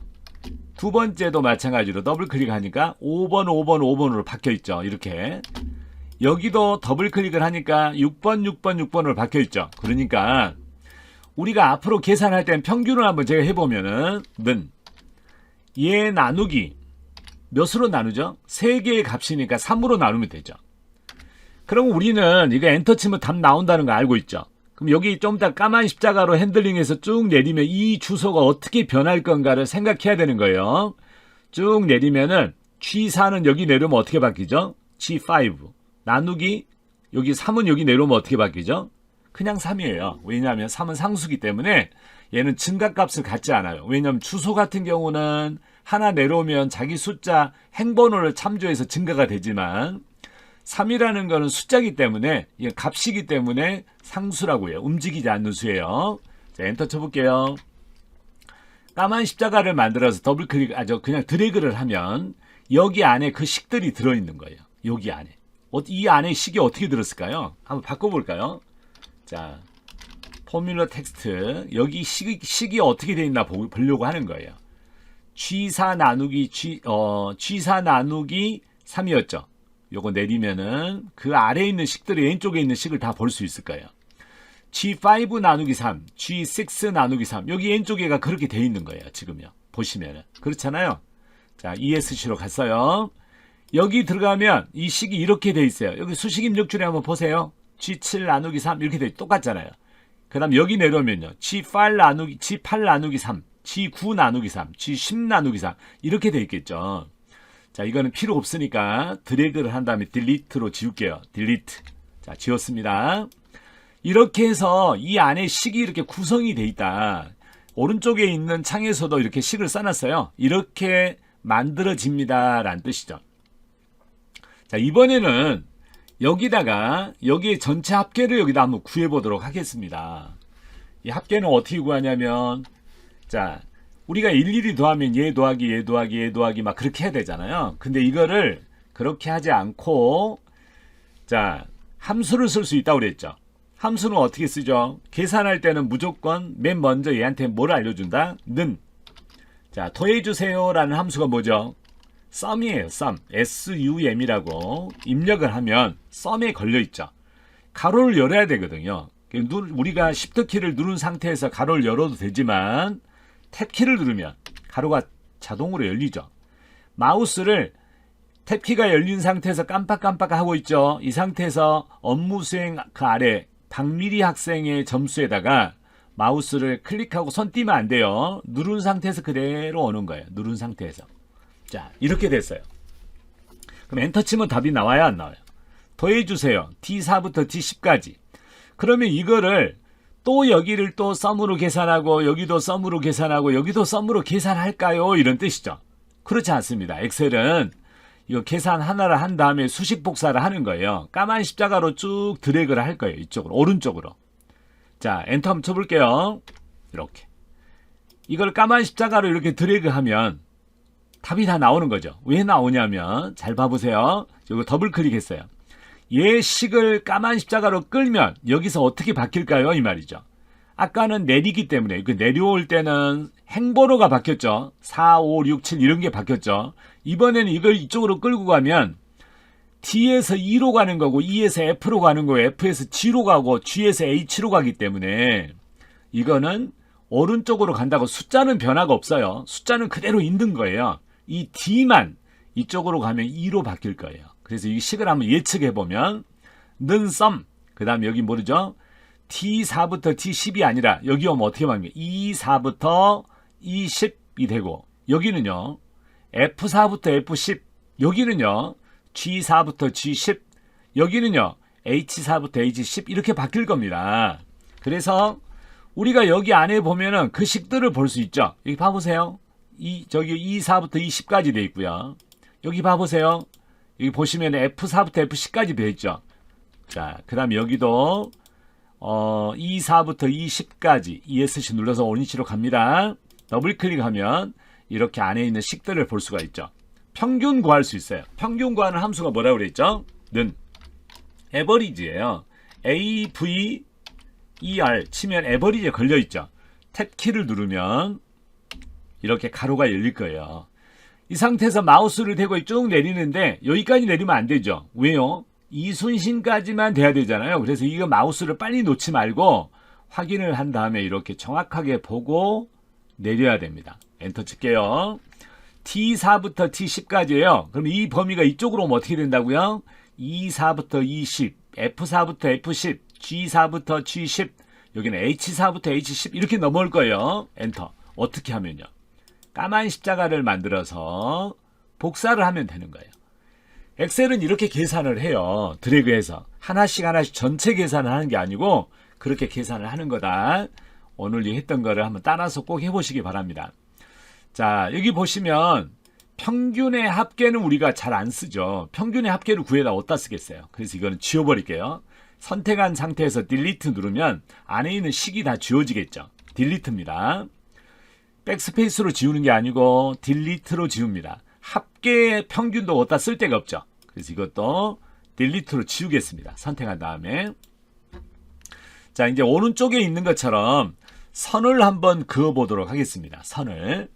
두 번째도 마찬가지로 더블 클릭하니까 5번, 5번, 5번으로 바뀌어 있죠. 이렇게 여기도 더블 클릭을 하니까 6번, 6번, 6번으로 바뀌어 있죠. 그러니까 우리가 앞으로 계산할 땐 평균을 한번 제가 해보면은 얘 나누기 몇으로 나누죠? 3개의 값이니까 3으로 나누면 되죠. 그럼 우리는 이거 엔터 치면 답 나온다는 거 알고 있죠? 그럼 여기 좀 이따 까만 십자가로 핸들링해서 쭉 내리면 이 주소가 어떻게 변할 건가를 생각해야 되는 거예요. 쭉 내리면은 G4는 여기 내려오면 어떻게 바뀌죠? G5 나누기 여기 3은 여기 내려오면 어떻게 바뀌죠? 그냥 3이에요. 왜냐하면 3은 상수기 때문에 얘는 증가값을 갖지 않아요. 왜냐하면 주소 같은 경우는 하나 내려오면 자기 숫자 행번호를 참조해서 증가가 되지만 3이라는 거는 숫자이기 때문에 이게 값이기 때문에 상수라고 해요. 움직이지 않는 수예요. 자, 엔터 쳐볼게요. 까만 십자가를 만들어서 더블 클릭, 그냥 드래그를 하면 여기 안에 그 식들이 들어있는 거예요. 여기 안에. 이 안에 식이 어떻게 들었을까요? 한번 바꿔볼까요? 자, 포뮬러 텍스트. 여기 식이 어떻게 되어 있나 보려고 하는 거예요. G4 나누기 G4 나누기 3이었죠. 요거 내리면은 그 아래에 있는 식들이 왼쪽에 있는 식을 다 볼 수 있을 거예요. G5 나누기 3, G6 나누기 3. 여기 왼쪽에가 그렇게 돼 있는 거예요. 지금요. 보시면은. 그렇잖아요. 자, ESC로 갔어요. 여기 들어가면 이 식이 이렇게 돼 있어요. 여기 수식 입력줄에 한번 보세요. G7 나누기 3 이렇게 돼 똑같잖아요. 그 다음 여기 내려오면요. G8 나누기 3, G9 나누기 3, G10 나누기 3 이렇게 돼 있겠죠. 자, 이거는 필요 없으니까 드래그를 한 다음에 딜리트로 지울게요. 딜리트. 자, 지웠습니다. 이렇게 해서 이 안에 식이 이렇게 구성이 돼 있다. 오른쪽에 있는 창에서도 이렇게 식을 써놨어요. 이렇게 만들어집니다. 라는 뜻이죠. 자, 이번에는 여기다가 여기에 전체 합계를 여기다 한번 구해보도록 하겠습니다. 이 합계는 어떻게 구하냐면 자, 우리가 일일이 더하면 얘 더하기 얘 더하기 얘 더하기 막 그렇게 해야 되잖아요. 근데 이거를 그렇게 하지 않고 자, 함수를 쓸 수 있다고 그랬죠. 함수는 어떻게 쓰죠? 계산할 때는 무조건 맨 먼저 얘한테 뭘 알려준다? 는. 자, 더해주세요라는 함수가 뭐죠? sum이에요. sum. sum이라고 입력을 하면 sum에 걸려있죠. 가로를 열어야 되거든요. 우리가 Shift 키를 누른 상태에서 가로를 열어도 되지만 탭 키를 누르면 가로가 자동으로 열리죠. 마우스를 탭 키가 열린 상태에서 깜빡깜빡 하고 있죠. 이 상태에서 업무 수행 그 아래 박미리 학생의 점수에다가 마우스를 클릭하고 손 띄면 안 돼요. 누른 상태에서 그대로 오는 거예요. 누른 상태에서. 자, 이렇게 됐어요. 그럼 엔터 치면 답이 나와요, 안 나와요? 더해주세요. D4부터 D10까지. 그러면 이거를 또 여기를 또 썸으로 계산하고 여기도 썸으로 계산하고 여기도 썸으로 계산할까요? 이런 뜻이죠. 그렇지 않습니다. 엑셀은 이거 계산 하나를 한 다음에 수식 복사를 하는 거예요. 까만 십자가로 쭉 드래그를 할 거예요. 이쪽으로, 오른쪽으로. 자, 엔터 한번 쳐볼게요. 이렇게. 이걸 까만 십자가로 이렇게 드래그하면 답이 다 나오는 거죠. 왜 나오냐면 잘 봐보세요. 이거 더블 클릭했어요. 얘 식을 까만 십자가로 끌면 여기서 어떻게 바뀔까요? 이 말이죠. 아까는 내리기 때문에 그 내려올 때는 행보로가 바뀌었죠. 4, 5, 6, 7 이런 게 바뀌었죠. 이번에는 이걸 이쪽으로 끌고 가면 D에서 E로 가는 거고 E에서 F로 가는 거고 F에서 G로 가고 G에서 H로 가기 때문에 이거는 오른쪽으로 간다고 숫자는 변화가 없어요. 숫자는 그대로 있는 거예요. 이 D만 이쪽으로 가면 E로 바뀔 거예요. 그래서 이 식을 한번 예측해보면 는 썸, 그 다음에 여기 모르죠? T4부터 T10이 아니라 여기 오면 어떻게 말합니까? E4부터 E10이 되고 여기는요 F4부터 F10, 여기는요 G4부터 G10, 여기는요 H4부터 H10 이렇게 바뀔 겁니다. 그래서 우리가 여기 안에 보면은 그 식들을 볼 수 있죠. 여기 봐보세요. 저기 E4부터 E10까지 돼 있고요. 여기 봐보세요. 여기 보시면 F4부터 F10까지 되어 있죠. 자, 그 다음 여기도 E4부터 E10까지 ESC 눌러서 온위치로 갑니다. 더블 클릭하면 이렇게 안에 있는 식들을 볼 수가 있죠. 평균 구할 수 있어요. 평균 구하는 함수가 뭐라고 그랬죠? 는 에버리지예요. AVER 치면 에버리지에 걸려 있죠. 탭 키를 누르면 이렇게 가로가 열릴 거예요. 이 상태에서 마우스를 대고 쭉 내리는데 여기까지 내리면 안 되죠. 왜요? 이순신까지만 돼야 되잖아요. 그래서 이거 마우스를 빨리 놓지 말고 확인을 한 다음에 이렇게 정확하게 보고 내려야 됩니다. 엔터 칠게요. T4부터 T10까지예요. 그럼 이 범위가 이쪽으로 오면 어떻게 된다고요? E4부터 E10, F4부터 F10, G4부터 G10, 여기는 H4부터 H10 이렇게 넘어올 거예요. 엔터. 어떻게 하면요? 까만 십자가를 만들어서 복사를 하면 되는 거예요. 엑셀은 이렇게 계산을 해요. 드래그해서 하나씩 전체 계산을 하는 게 아니고 그렇게 계산을 하는 거다. 오늘 했던 거를 한번 따라서 꼭 해보시기 바랍니다. 자, 여기 보시면 평균의 합계는 우리가 잘 안 쓰죠. 평균의 합계를 구해다 어디다 쓰겠어요. 그래서 이거는 지워버릴게요. 선택한 상태에서 딜리트 누르면 안에 있는 식이 다 지워지겠죠. 딜리트입니다. 백스페이스로 지우는 게 아니고 딜리트로 지웁니다. 합계의 평균도 어디다 쓸 데가 없죠. 그래서 이것도 딜리트로 지우겠습니다. 선택한 다음에 자, 이제 오른쪽에 있는 것처럼 선을 한번 그어보도록 하겠습니다. 선을.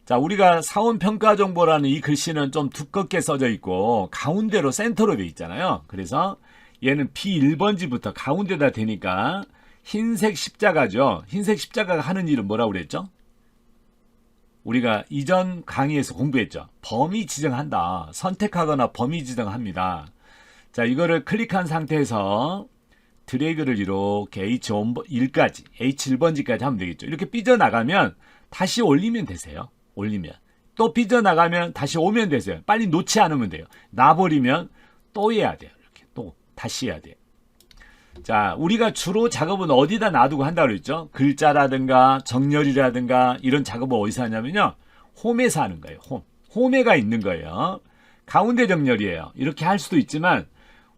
자, 우리가 사원평가정보라는 이 글씨는 좀 두껍게 써져 있고 가운데로 센터로 되어 있잖아요. 그래서 얘는 B1번지부터 가운데다 대니까 흰색 십자가죠. 흰색 십자가가 하는 일은 뭐라고 그랬죠? 우리가 이전 강의에서 공부했죠. 범위 지정한다. 선택하거나 범위 지정합니다. 자, 이거를 클릭한 상태에서 드래그를 이렇게 H1까지, H1번지까지 하면 되겠죠. 이렇게 삐져나가면 다시 올리면 되세요. 올리면. 또 삐져나가면 다시 오면 되세요. 빨리 놓지 않으면 돼요. 놔버리면 또 해야 돼요. 이렇게 또 다시 해야 돼요. 자, 우리가 주로 작업은 어디다 놔두고 한다고 그랬죠? 글자라든가 정렬이라든가 이런 작업을 어디서 하냐면요. 홈에서 하는 거예요. 홈에가 있는 거예요. 가운데 정렬이에요. 이렇게 할 수도 있지만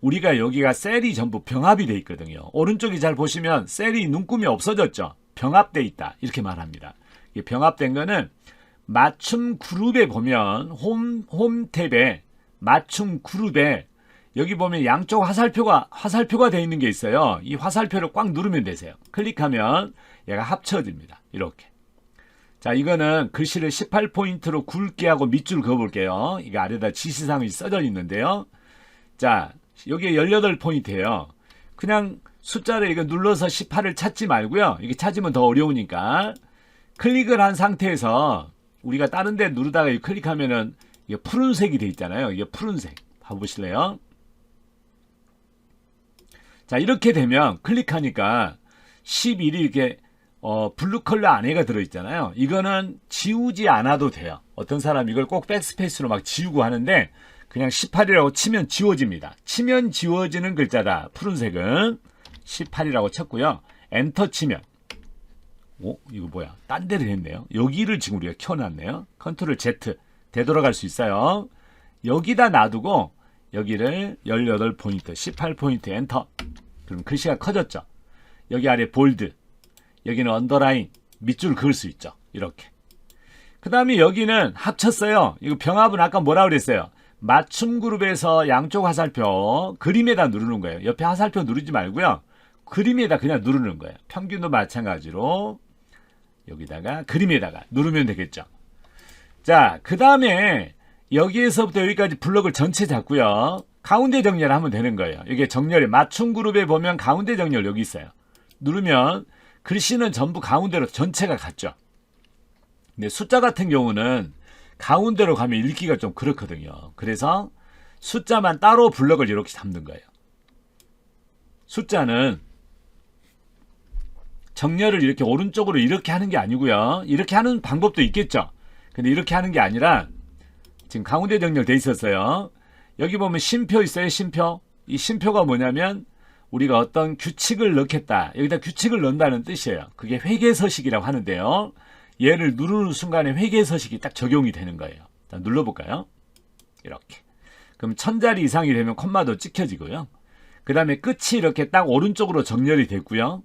우리가 여기가 셀이 전부 병합이 돼 있거든요. 오른쪽이 잘 보시면 셀이 눈금이 없어졌죠. 병합돼 있다. 이렇게 말합니다. 병합된 거는 맞춤 그룹에 보면 홈 탭에 맞춤 그룹에 여기 보면 양쪽 화살표가 되어 있는 게 있어요. 이 화살표를 꽉 누르면 되세요. 클릭하면 얘가 합쳐집니다. 이렇게. 자, 이거는 글씨를 18포인트로 굵게 하고 밑줄 그어볼게요. 이게 아래다 지시사항이 써져 있는데요. 자, 여기에 18포인트예요. 그냥 숫자를 이거 눌러서 18을 찾지 말고요. 이게 찾으면 더 어려우니까 클릭을 한 상태에서 우리가 다른 데 누르다가 클릭하면은 이게 푸른색이 돼 있잖아요. 이게 푸른색. 봐보실래요? 자, 이렇게 되면 클릭하니까 11이 이렇게 블루 컬러 안에가 들어있잖아요. 이거는 지우지 않아도 돼요. 어떤 사람 이걸 꼭 백스페이스로 막 지우고 하는데 그냥 18이라고 치면 지워집니다. 치면 지워지는 글자다. 푸른색은 18이라고 쳤고요. 엔터 치면 이거 뭐야? 딴 데를 했네요. 여기를 지금 우리가 켜놨네요. 컨트롤 Z 되돌아갈 수 있어요. 여기다 놔두고 여기를 18포인트, 18포인트 엔터. 그럼 글씨가 커졌죠. 여기 아래 볼드, 여기는 언더라인, 밑줄 그을 수 있죠. 이렇게. 그 다음에 여기는 합쳤어요. 이거 병합은 아까 뭐라 그랬어요? 맞춤 그룹에서 양쪽 화살표 그림에다 누르는 거예요. 옆에 화살표 누르지 말고요. 그림에다 그냥 누르는 거예요. 평균도 마찬가지로 여기다가 그림에다가 누르면 되겠죠. 자, 그 다음에 여기에서부터 여기까지 블럭을 전체 잡고요. 가운데 정렬을 하면 되는 거예요. 이게 정렬이 맞춤 그룹에 보면 가운데 정렬 여기 있어요. 누르면 글씨는 전부 가운데로 전체가 갔죠. 근데 숫자 같은 경우는 가운데로 가면 읽기가 좀 그렇거든요. 그래서 숫자만 따로 블럭을 이렇게 잡는 거예요. 숫자는 정렬을 이렇게 오른쪽으로 이렇게 하는 게 아니고요. 이렇게 하는 방법도 있겠죠. 근데 이렇게 하는 게 아니라 지금 가운데 정렬돼 있었어요. 여기 보면 쉼표 있어요. 쉼표. 이 쉼표가 뭐냐면 우리가 어떤 규칙을 넣겠다. 여기다 규칙을 넣는다는 뜻이에요. 그게 회계서식이라고 하는데요. 얘를 누르는 순간에 회계서식이 딱 적용이 되는 거예요. 자, 눌러볼까요? 이렇게. 그럼 1000자리 이상이 되면 콤마도 찍혀지고요. 그 다음에 끝이 이렇게 딱 오른쪽으로 정렬이 됐고요.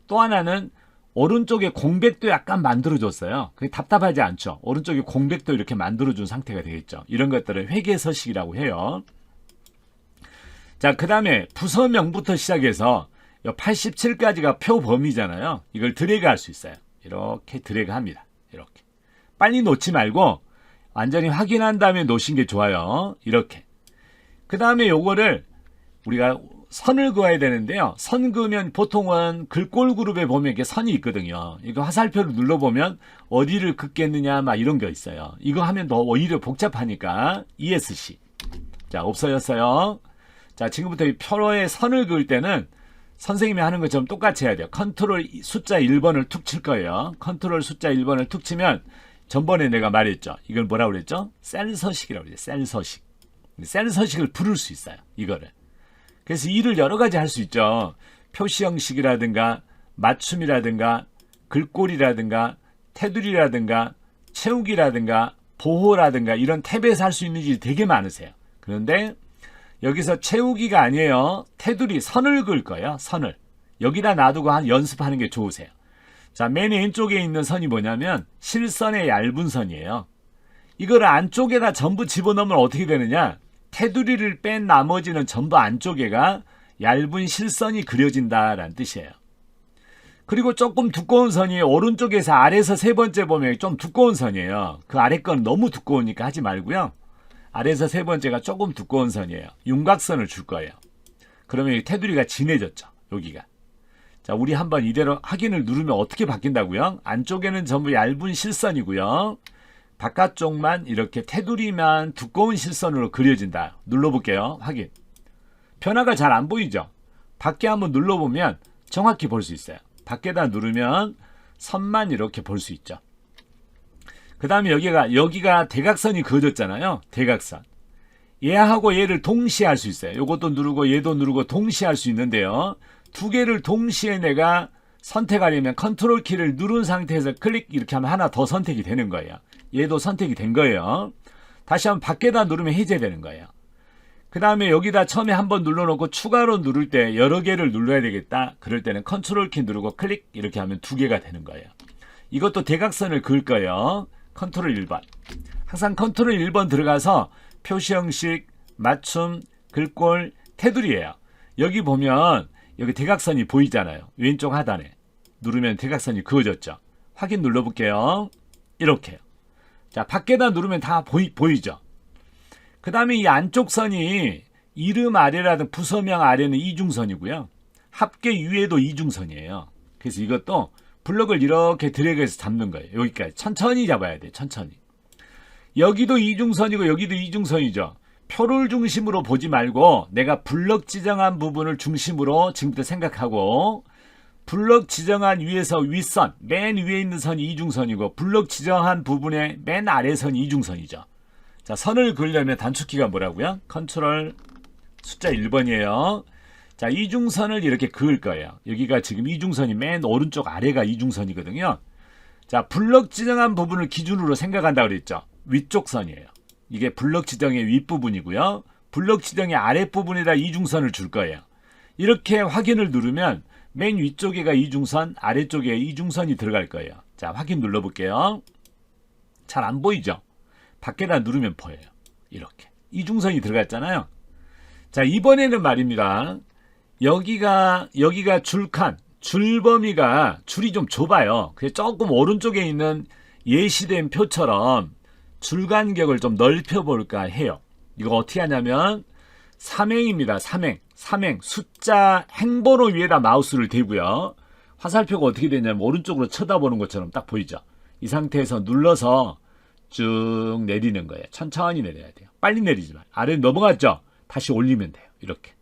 또 하나는 오른쪽에 공백도 약간 만들어줬어요. 그게 답답하지 않죠. 오른쪽에 공백도 이렇게 만들어준 상태가 되겠죠. 이런 것들을 회계서식이라고 해요. 자, 그 다음에 부서명부터 시작해서 87까지가 표 범위잖아요. 이걸 드래그 할 수 있어요. 이렇게 드래그 합니다. 이렇게. 빨리 놓지 말고 완전히 확인한 다음에 놓으신 게 좋아요. 이렇게. 그 다음에 요거를 우리가 선을 그어야 되는데요. 선 그으면 보통은 글꼴 그룹에 보면 이렇게 선이 있거든요. 이거 화살표를 눌러보면 어디를 긋겠느냐 막 이런 게 있어요. 이거 하면 더 오히려 복잡하니까 ESC. 자, 없어졌어요. 자, 지금부터 이 표로에 선을 그을 때는 선생님이 하는 것처럼 똑같이 해야 돼요. 컨트롤 숫자 1번을 툭 칠 거예요. 컨트롤 숫자 1번을 툭 치면 전번에 내가 말했죠. 이걸 뭐라고 그랬죠? 셀 서식이라고 그랬죠. 셀 서식. 셀 서식을 부를 수 있어요. 이거를. 그래서 일을 여러 가지 할 수 있죠. 표시 형식이라든가 맞춤이라든가 글꼴이라든가 테두리라든가 채우기라든가 보호라든가 이런 탭에서 할 수 있는 일이 되게 많으세요. 그런데 여기서 채우기가 아니에요. 테두리 선을 그을 거예요. 선을. 여기다 놔두고 연습하는 게 좋으세요. 자, 맨 왼쪽에 있는 선이 뭐냐면 실선의 얇은 선이에요. 이거를 안쪽에다 전부 집어넣으면 어떻게 되느냐? 테두리를 뺀 나머지는 전부 안쪽에가 얇은 실선이 그려진다라는 뜻이에요. 그리고 조금 두꺼운 선이 오른쪽에서 아래에서 세 번째 보면 좀 두꺼운 선이에요. 그 아래 건 너무 두꺼우니까 하지 말고요. 아래에서 세 번째가 조금 두꺼운 선이에요. 윤곽선을 줄 거예요. 그러면 이 테두리가 진해졌죠. 여기가. 자, 우리 한번 이대로 확인을 누르면 어떻게 바뀐다고요? 안쪽에는 전부 얇은 실선이고요. 바깥쪽만 이렇게 테두리만 두꺼운 실선으로 그려진다. 눌러볼게요. 확인. 변화가 잘 안 보이죠? 밖에 한번 눌러보면 정확히 볼 수 있어요. 밖에다 누르면 선만 이렇게 볼 수 있죠. 그 다음에 여기가 대각선이 그어졌잖아요. 대각선. 얘하고 얘를 동시에 할 수 있어요. 요것도 누르고 얘도 누르고 동시에 할 수 있는데요. 두 개를 동시에 내가 선택하려면 컨트롤 키를 누른 상태에서 클릭 이렇게 하면 하나 더 선택이 되는 거예요. 얘도 선택이 된 거예요. 다시 한번 밖에다 누르면 해제되는 거예요. 그 다음에 여기다 처음에 한번 눌러놓고 추가로 누를 때 여러 개를 눌러야 되겠다. 그럴 때는 컨트롤 키 누르고 클릭 이렇게 하면 두 개가 되는 거예요. 이것도 대각선을 그을 거예요. 컨트롤 1번. 항상 컨트롤 1번 들어가서 표시 형식, 맞춤, 글꼴 테두리예요. 여기 보면 여기 대각선이 보이잖아요. 왼쪽 하단에 누르면 대각선이 그어졌죠. 확인 눌러볼게요. 이렇게요. 자, 밖에다 누르면 다 보이죠. 그 다음에 이 안쪽 선이 이름 아래라든 부서명 아래는 이중선이고요. 합계 위에도 이중선이에요. 그래서 이것도 블럭을 이렇게 드래그해서 잡는 거예요. 여기까지 천천히 잡아야 돼요. 천천히. 여기도 이중선이고 여기도 이중선이죠. 표를 중심으로 보지 말고 내가 블럭 지정한 부분을 중심으로 지금부터 생각하고, 블럭 지정한 위에서 윗선, 맨 위에 있는 선이 이중선이고 블럭 지정한 부분의 맨 아래 선이 이중선이죠. 자, 선을 그으려면 단축키가 뭐라고요? 컨트롤 숫자 1번이에요. 자, 이중선을 이렇게 그을 거예요. 여기가 지금 이중선이 맨 오른쪽 아래가 이중선이거든요. 자, 블럭 지정한 부분을 기준으로 생각한다고 그랬죠. 위쪽 선이에요. 이게 블럭 지정의 윗부분이고요. 블럭 지정의 아랫부분에다 이중선을 줄 거예요. 이렇게 확인을 누르면 맨 위쪽에가 이중선, 아래쪽에 이중선이 들어갈 거예요. 자, 확인 눌러볼게요. 잘 안 보이죠? 밖에다 누르면 보여요. 이렇게 이중선이 들어갔잖아요. 자, 이번에는 말입니다. 여기가 줄칸, 줄 범위가 줄이 좀 좁아요. 그래서 조금 오른쪽에 있는 예시된 표처럼 줄 간격을 좀 넓혀볼까 해요. 이거 어떻게 하냐면 삼행입니다. 삼행 숫자 행번호 위에다 마우스를 대고요. 화살표가 어떻게 되냐면 오른쪽으로 쳐다보는 것처럼 딱 보이죠. 이 상태에서 눌러서 쭉 내리는 거예요. 천천히 내려야 돼요. 빨리 내리지 마요. 아래 넘어갔죠? 다시 올리면 돼요. 이렇게.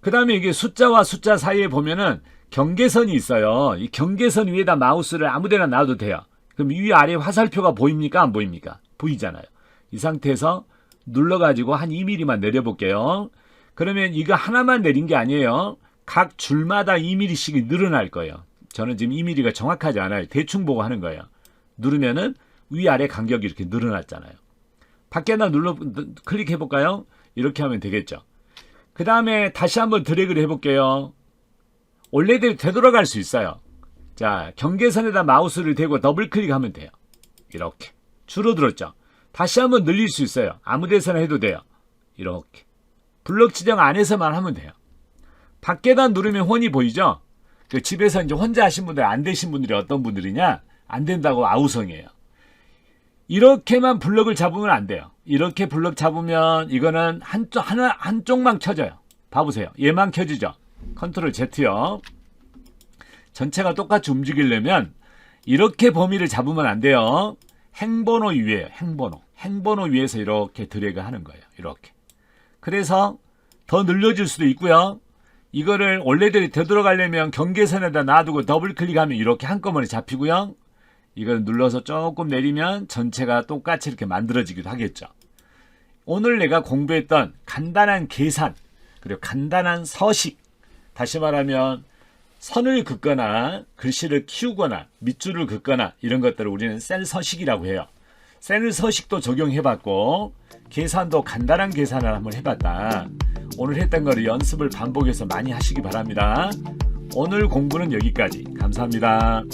그 다음에 이게 숫자와 숫자 사이에 보면은 경계선이 있어요. 이 경계선 위에다 마우스를 아무데나 놔도 돼요. 그럼 위 아래 화살표가 보입니까? 안 보입니까? 보이잖아요. 이 상태에서 눌러가지고 한 2mm만 내려볼게요. 그러면 이거 하나만 내린 게 아니에요. 각 줄마다 2mm씩이 늘어날 거예요. 저는 지금 2mm가 정확하지 않아요. 대충 보고 하는 거예요. 누르면은 위아래 간격이 이렇게 늘어났잖아요. 밖에다 클릭해볼까요? 이렇게 하면 되겠죠. 그 다음에 다시 한번 드래그를 해볼게요. 원래대로 되돌아갈 수 있어요. 자, 경계선에다 마우스를 대고 더블 클릭하면 돼요. 이렇게 줄어들었죠. 다시 한번 늘릴 수 있어요. 아무 데서나 해도 돼요. 이렇게 블럭 지정 안에서만 하면 돼요. 밖에다 누르면 훤히 보이죠? 그 집에서 이제 혼자 하신 분들, 안 되신 분들이 어떤 분들이냐? 안 된다고 아우성이에요. 이렇게만 블럭을 잡으면 안 돼요. 이렇게 블럭 잡으면 이거는 한쪽만 켜져요. 봐보세요. 얘만 켜지죠. 컨트롤 Z요. 전체가 똑같이 움직이려면 이렇게 범위를 잡으면 안 돼요. 행번호 위에요. 행번호 위에서 이렇게 드래그 하는 거예요. 이렇게. 그래서 더 늘려줄 수도 있고요. 이거를 원래대로 되돌아가려면 경계선에다 놔두고 더블 클릭하면 이렇게 한꺼번에 잡히고요. 이걸 눌러서 조금 내리면 전체가 똑같이 이렇게 만들어지기도 하겠죠. 오늘 내가 공부했던 간단한 계산, 그리고 간단한 서식, 다시 말하면 선을 긋거나 글씨를 키우거나 밑줄을 긋거나 이런 것들을 우리는 셀 서식이라고 해요. 셀 서식도 적용해봤고 계산도 간단한 계산을 한번 해봤다. 오늘 했던 거를 연습을 반복해서 많이 하시기 바랍니다. 오늘 공부는 여기까지. 감사합니다.